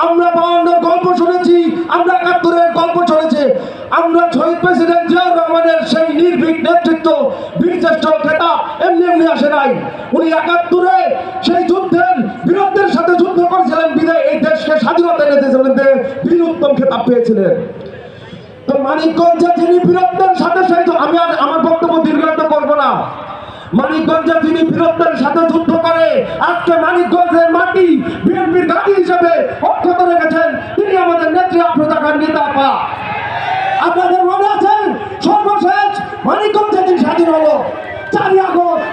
আমরা 52-এর গল্প শুনেছি, আমরা 71-এর গল্প শুনেছি, আমরা শহীদ প্রেসিডেন্ট জিয়াউর রহমানের সেই নির্ভীক নেতৃত্ব, বীরশ্রেষ্ঠ খেতাব এমনি এমনি আসে নাই। উনি 71-এ সেই যুদ্ধের বীরত্বের সাথে যুদ্ধ করেছিলেন বিধায় এই দেশকে স্বাধীনতা এনে দিয়েছিলেন, বীর উত্তম খেতাব পেয়েছিলেন। তো মানিকগঞ্জে যিনি বীরত্বের সাথে সেই, আমি আর আমার বক্তব্য দীর্ঘায়িত করবো না। মানিকগঞ্জে যিনি বীরত্বের সাথে যুদ্ধ করে আজকে মানিকগঞ্জের মাটি বিএনপির ঘাঁটি হিসেবে অক্ষত রেখেছেন, তিনি আমাদের নেত্রী আফরোজা খান রিতা আপা। আপনাদের মনে আছে সর্বশেষ মানিকগঞ্জে দিন স্বাধীন হলো 4 আগস্ট,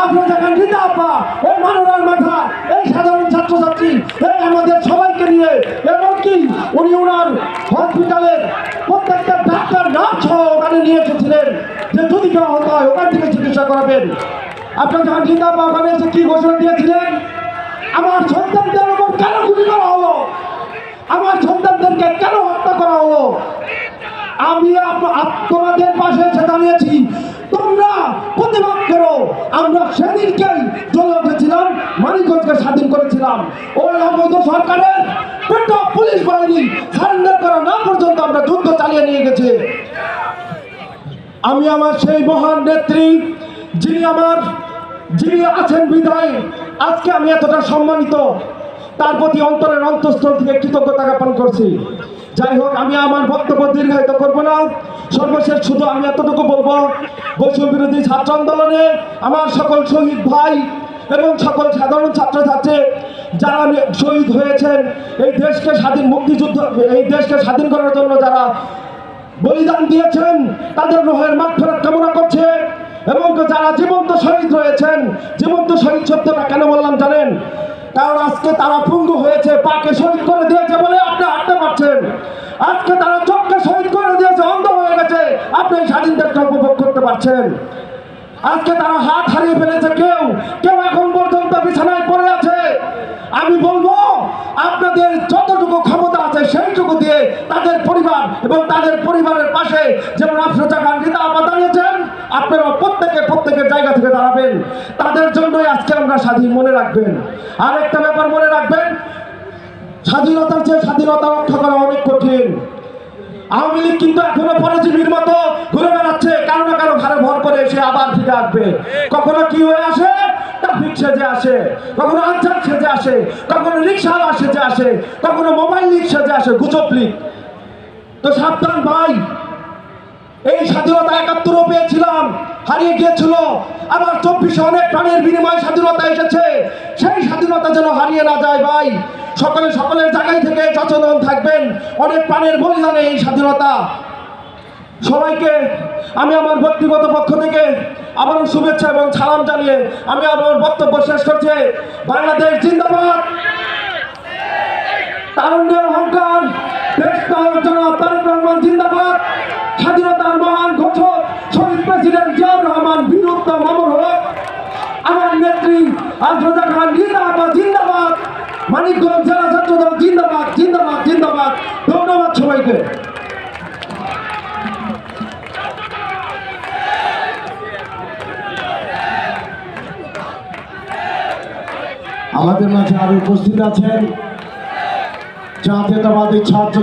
আফরোজা খান রিতা আপা এই মানোরার মাথা, এই সাধারণ ছাত্রছাত্রী, এই আমাদের সবাইকে নিয়ে, এমনকি উনি ওনার হসপিটালের প্রত্যেকটা ডাক্তার নার্স সহ ওখানে নিয়ে এসেছিলেন যে যদি কেউ হতে হয় ওখান থেকে চিকিৎসা করাবেন। আপনার যখন রিতা আপা ওখানে এসে কি ঘোষণা দিয়েছিলেন, আমার সন্তানদের উপর কেন গুলি করা হলো, আমার সন্তানদেরকে কেন হত্যা করা হলো, আমি তোমাদের পাশে এসে দাঁড়িয়েছি, তোমরা প্রতিবাদ করো। আমরা সেদিনকেই চলে উঠেছিলাম, মানিকগঞ্জকে স্বাধীন করেছিলাম। ওই অবৈধ সরকারের পেট্রোল পুলিশ বাহিনী সারেন্ডার করা না পর্যন্ত আমরা যুদ্ধ চালিয়ে নিয়ে গেছি। আমি আমার সেই মহান নেত্রী যিনি আছেন বিদায় আজকে আমি এতটা সম্মানিত, তার প্রতি অন্তরের অন্তঃস্থল থেকে কৃতজ্ঞতা জ্ঞাপন করছি। যাই হোক, আমি আমার বক্তব্য দীর্ঘায়িত করব না। সর্বশেষ শুধু আমি এতটুকু বলবো, বৈষম্য বিরোধী ছাত্র আন্দোলনে আমার সকল শহীদ ভাই এবং সকল সাধারণ ছাত্রছাত্রী যারা শহীদ হয়েছেন, এই দেশকে মুক্তিযুদ্ধ, এই দেশকে স্বাধীন করার জন্য যারা বলিদান দিয়েছেন, তাদের রোহের মাগফিরাত কামনা করছে। এবং যারা জীবন্ত শহীদ রয়েছেন, জীবন্ত শহীদ শব্দটা কেন বললাম জানেন? কারণ আজকে তারা পঙ্গু হয়েছে, পাকে শহীদ করে দিয়েছে বলে আপনি হাঁটতে পারছেন। আজকে তারা চোখকে শহীদ করে দিয়েছে, অন্ধ হয়ে গেছে, আপনি স্বাধীন দেশটা উপভোগ করতে পারছেন। আজকে তারা হাত হারিয়ে ফেলেছে, কেউ এখন পর্যন্ত বিছানায় পড়ে আছে। আমি বলবো আপনাদের যতটুকু ক্ষমতা আছে সেইটুকু দিয়ে তাদের পরিবার এবং তাদের পরিবারের পাশে যেমন আফরোজা খান রিতা আপা দাঁড়িয়েছেন, আপনারা প্রত্যেকের জায়গা থেকে দাঁড়াবেন। তাদের জন্যই আজকে আমরা স্বাধীন, মনে রাখবেন। আর একটা ব্যাপার মনে রাখবেন, স্বাধীনতার চেয়ে স্বাধীনতা রক্ষা করা অনেক কঠিন। আওয়ামী লীগ কিন্তু এখনো পরজীবীর মতো ঘুরে বেড়াচ্ছে, কারো না কারো ঘরে ভর করে এসে আবার ফিরে আসবে। কখনো কি হয়ে আসে, ট্রাফিক সেজে আসে, কখনো আনসার সেজে আসে, কখনো রিক্সাওয়ালা সেজে আসে, কখনো মোবাইল লীগ সেজে আসে, গুজব লীগ। তো সাবধান ভাই, এই স্বাধীনতা 71 পেয়েছিলাম, হারিয়ে গিয়েছিল। আবার 24-এ অনেক প্রাণের বিনিময়ে স্বাধীনতা এসেছে, সেই স্বাধীনতা যেন হারিয়ে না যায় ভাই। সকলের জায়গায় থেকে সচেতন থাকবেন, অনেক প্রাণের বলিদানে এই স্বাধীনতা। সবাইকে আমি আমার ব্যক্তিগত পক্ষ থেকে আবারও শুভেচ্ছা এবং সালাম জানিয়ে আমি আমার বক্তব্য শেষ করছি। বাংলাদেশ জিন্দাবাদ, তারুণ্যের অহংকার, দেশ জনাব তারেক রহমান জিন্দাবাদ, স্বাধীনতার মহান ঘোষক শহীদ প্রেসিডেন্ট জিয়াউর রহমান বীর উত্তম অমর হোক, আমার নেত্রী আফরোজা খান রিতা আপা জিন্দাবাদ, মানিকগঞ্জ জেলা ছাত্রদল জিন্দাবাদ জিন্দাবাদ জিন্দাবাদ। ধন্যবাদ সবাইকে। আমাদের মাঝে আরো উপস্থিত আছেন জাতীয়তাবাদী ছাত্র